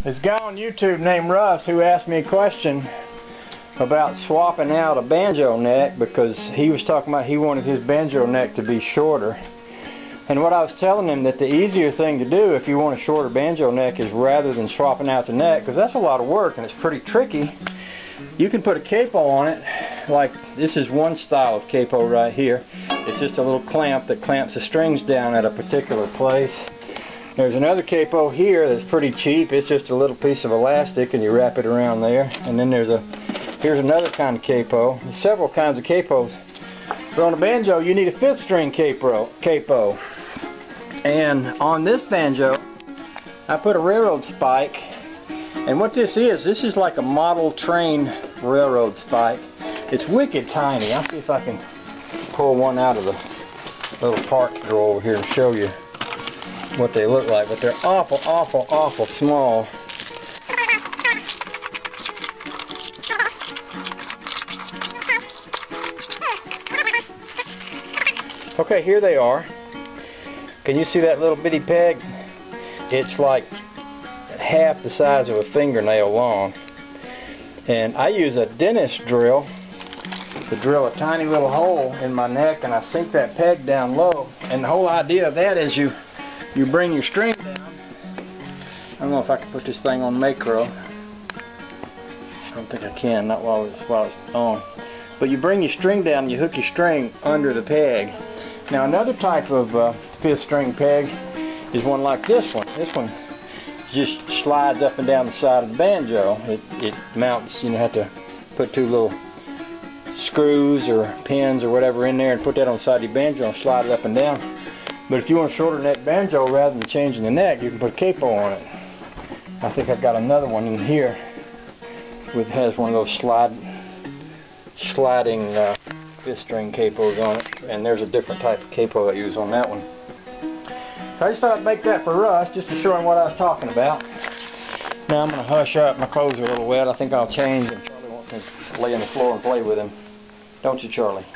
This guy on YouTube named Russ who asked me a question about swapping out a banjo neck because he was talking about he wanted his banjo neck to be shorter. And what I was telling him that the easier thing to do if you want a shorter banjo neck is rather than swapping out the neck, because that's a lot of work and it's pretty tricky, you can put a capo on it. Like this is one style of capo right here. It's just a little clamp that clamps the strings down at a particular place. There's another capo here that's pretty cheap. It's just a little piece of elastic and you wrap it around there. And then here's another kind of capo. There's several kinds of capos. But on a banjo you need a 5th string capo. And on this banjo I put a railroad spike. And what this is like a model train railroad spike. It's wicked tiny. I'll see if I can pull one out of the little part drawer over here and show you what they look like, but they're awful, awful, awful small. Okay, here they are. Can you see that little bitty peg? It's like half the size of a fingernail long. And I use a dentist drill to drill a tiny little hole in my neck, and I sink that peg down low. And the whole idea of that is you bring your string down. I don't know if I can put this thing on macro. I don't think I can, not while it's on. But you bring your string down and you hook your string under the peg. Now another type of 5th string peg is one like this one. This one just slides up and down the side of the banjo. It mounts, you have to put 2 little screws or pins or whatever in there and put that on the side of your banjo and slide it up and down. But if you want a shorter neck banjo, rather than changing the neck, you can put a capo on it. I think I've got another one in here which has one of those sliding 5th string capos on it, and there's a different type of capo I use on that one. So I just thought I'd make that for Russ, just to show him what I was talking about. Now I'm going to hush up. My clothes are a little wet. I think I'll change, and Charlie wants me to lay on the floor and play with him. Don't you, Charlie?